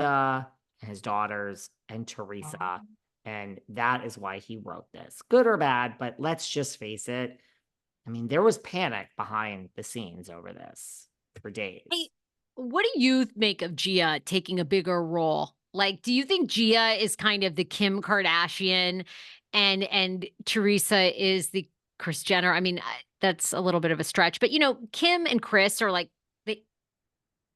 and his daughters and Teresa. And that is why he wrote this. Good or bad, but let's just face it. I mean, there was panic behind the scenes over this for Hey, days. what do you make of Gia taking a bigger role? Like, do you think Gia is kind of the Kim Kardashian and Teresa is the Kris Jenner? I mean, that's a little bit of a stretch, but Kim and Kris are like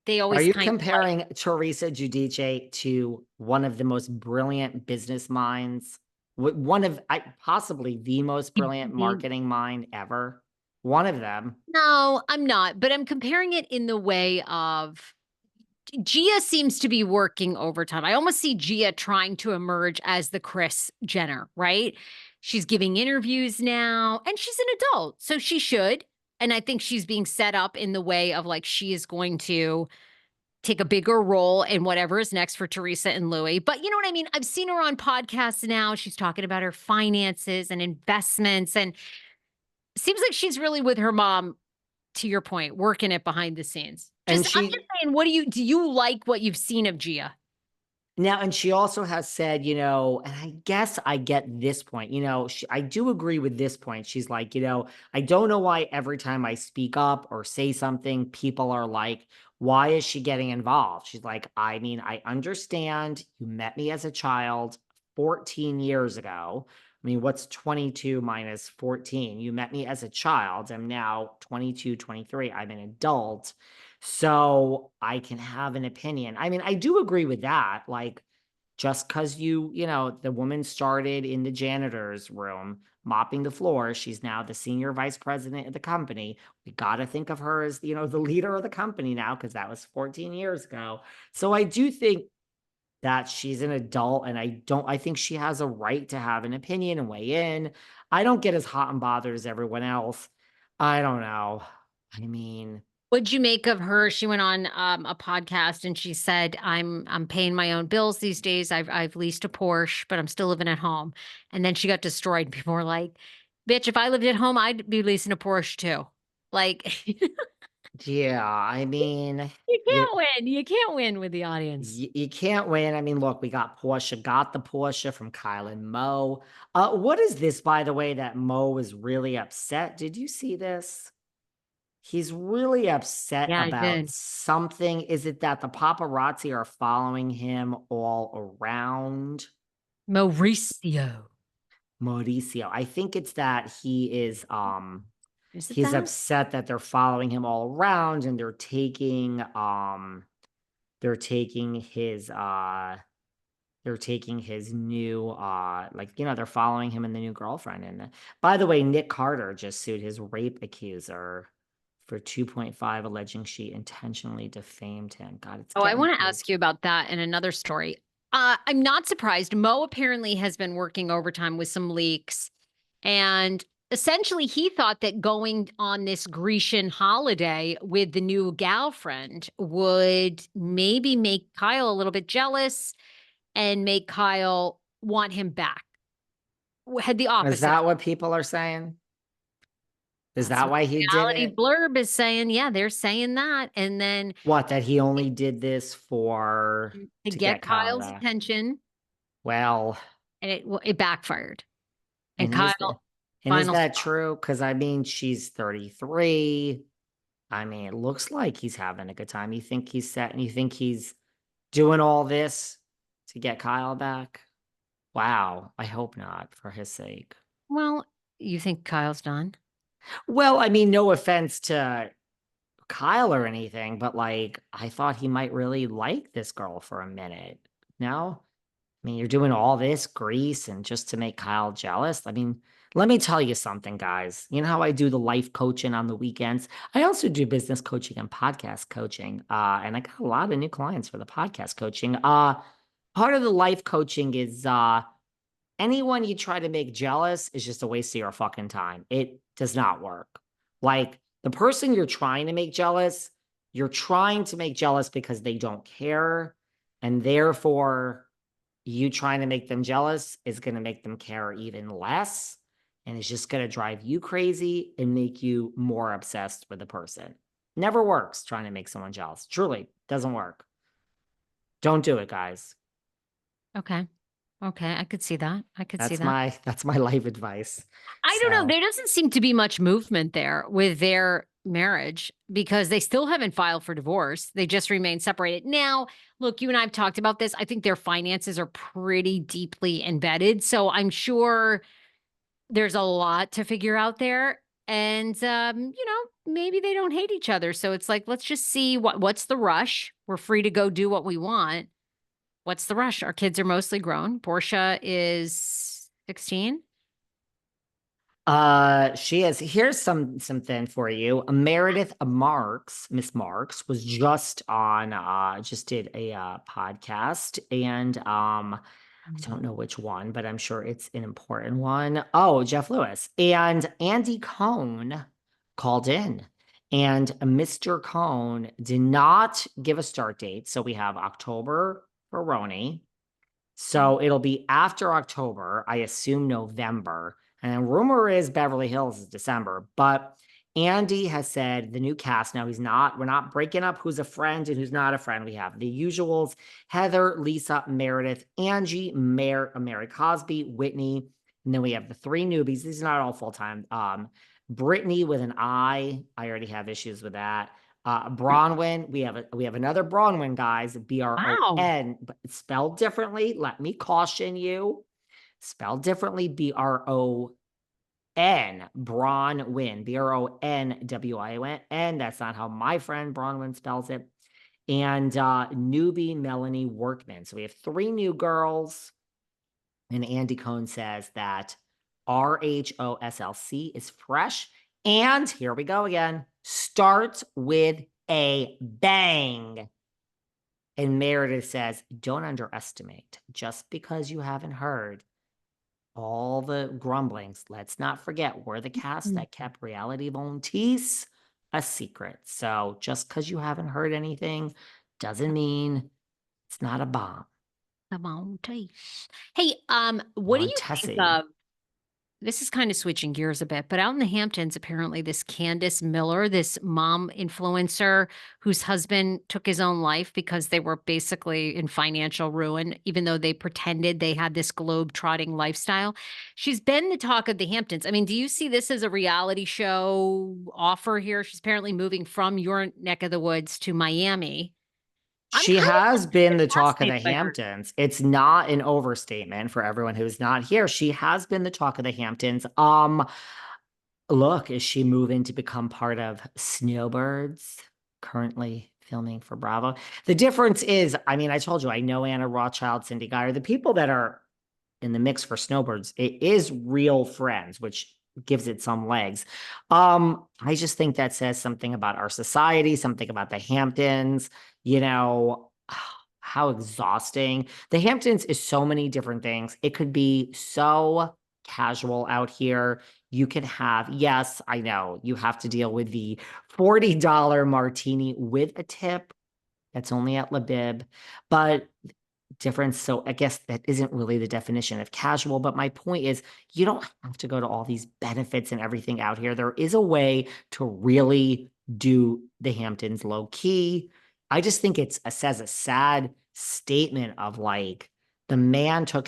they Are always you kind of like comparing Teresa Giudice to one of the most brilliant business minds? One of possibly the most brilliant marketing mind ever. One of them. No, I'm not, but I'm comparing it in the way of Gia seems to be working overtime. I almost see Gia trying to emerge as the Kris Jenner, right? She's giving interviews now and she's an adult, so she should. And I think she's being set up in the way of like she is going to take a bigger role in whatever is next for Teresa and Louie. But you know what I mean? I've seen her on podcasts now. She's talking about her finances and investments. And it seems like she's really with her mom, to your point, working it behind the scenes. And I'm just saying, do you like what you've seen of Gia? now, and she also has said, and I guess I get this point, I do agree with this point. She's like, I don't know why every time I speak up or say something, people are like, why is she getting involved? She's like, I mean, I understand you met me as a child 14 years ago. I mean, what's 22 minus 14? You met me as a child. I'm now 22, 23. I'm an adult. So I can have an opinion. I mean, I do agree with that. Like, just because the woman started in the janitor's room mopping the floor, she's now the senior vice president of the company. We got to think of her as, the leader of the company now, because that was 14 years ago. So I do think that she's an adult, and I think she has a right to have an opinion and weigh in. I don't get as hot and bothered as everyone else. I don't know. I mean, What'd you make of her? She went on a podcast and she said, "I'm paying my own bills these days. I've leased a Porsche, but I'm still living at home." And then she got destroyed. People were like, "Bitch, if I lived at home, I'd be leasing a Porsche too." Like, you yeah, I mean, you can't win. You can't win with the audience. you can't win. I mean, look, we got the Porsche from Kyle and Mo. What is this, by the way, that Mo is really upset? Did you see this? He's really upset Yeah, I about did. something. Is it that the paparazzi are following him all around? Mauricio. Mauricio. I think it's that Is it he's that? upset that they're following him all around and they're taking his new they're following him and the new girlfriend. And by the way, Nick Carter just sued his rape accuser for 2.5, alleging she intentionally defamed him. God, it's Oh, I getting want to crazy. ask you about that in another story. I'm not surprised. Mo apparently has been working overtime with some leaks. And essentially, he thought that going on this Grecian holiday with the new gal friend would maybe make Kyle a little bit jealous and make Kyle want him back. Had the Is opposite. that what people are saying? Is That's that what why he did the reality it? blurb is saying. Yeah, they're saying that. And then What, that he only did this for to to get get Kyle Kyle's back? attention, Well, and it backfired. And and is Kyle, that and is final that straw. true? Because I mean, she's 33. I mean, it looks like he's having a good time. You think he's set and you think he's doing all this to get Kyle back? Wow. I hope not, for his sake. Well, you think Kyle's done? Well, I mean, no offense to Kyle or anything, but like, I thought he might really like this girl for a minute. No? I mean, you're doing all this grease and just to make Kyle jealous. I mean, let me tell you something, guys. You know how I do the life coaching on the weekends? I also do business coaching and podcast coaching. And I got a lot of new clients for the podcast coaching. Part of the life coaching is anyone you try to make jealous is just a waste of your fucking time. It does not work. Like the person you're trying to make jealous, you're trying to make jealous because they don't care. And therefore, you trying to make them jealous is going to make them care even less. And it's just going to drive you crazy and make you more obsessed with the person. Never works trying to make someone jealous. Truly doesn't work. Don't do it, guys. Okay. Okay. I could see that. I could see That's that. my life advice. I don't know. So, There doesn't seem to be much movement there with their marriage because they still haven't filed for divorce. They just remain separated. Now, look, you and I have talked about this. I think their finances are pretty deeply embedded. So I'm sure there's a lot to figure out there. And maybe they don't hate each other. So it's like, let's just see what's the rush. We're free to go do what we want. What's the rush? Our kids are mostly grown. Portia is 16. she is. Here's something for you. Meredith Marks, Miss Marks, was just on. Just did a podcast, and I don't know which one, but I'm sure it's an important one. Oh, Jeff Lewis and Andy Cohn called in, and Mr. Cohn did not give a start date, so we have October for RHONY. So it'll be after October, I assume November. And rumor is Beverly Hills is December. But Andy has said the new cast. Now we're not breaking up who's a friend and who's not a friend. We have the usuals: Heather, Lisa, Meredith, Angie, Mary Cosby, Whitney. And then we have the three newbies. These are not all full-time. Brittany with an I already have issues with that. Bronwyn, we have another Bronwyn, guys, B-R-O-N, but it's spelled differently. Let me caution you. Spelled differently, B-R-O-N, Bronwyn, B-R-O-N-W-I-N. That's not how my friend Bronwyn spells it. And newbie Melanie Workman. So we have three new girls. And Andy Cohn says that RHOSLC is fresh. And here we go again. Starts with a bang. And Meredith says, don't underestimate just because you haven't heard all the grumblings. Let's not forget we're the cast that kept Reality Volunteers a secret. So just because you haven't heard anything doesn't mean it's not a bomb. Come on, taste. Hey, what do you think Montesi. of this is kind of switching gears a bit, but out in the Hamptons, apparently this Candace Miller, this mom influencer whose husband took his own life because they were basically in financial ruin, even though they pretended they had this globe-trotting lifestyle. She's been the talk of the Hamptons. I mean, do you see this as a reality show offer here? She's apparently moving from your neck of the woods to Miami. I'm She kind has been of the talk of the fascinated by her. Hamptons. It's not an overstatement for everyone who's not here. She has been the talk of the Hamptons. Look, is she moving to become part of Snowbirds? Currently filming for Bravo. The difference is, I mean, I told you, I know Anna Rothschild, Cindy Geyer, the people that are in the mix for Snowbirds, it is real friends, which gives it some legs. I just think that says something about our society, something about the Hamptons, you know, how exhausting. The Hamptons is so many different things. It could be so casual out here. You can have, yes, I know you have to deal with the $40 martini with a tip. That's only at La Bib, but difference. So I guess that isn't really the definition of casual, but my point is you don't have to go to all these benefits and everything out here. There is a way to really do the Hamptons low key. I just think says a sad statement of like the man took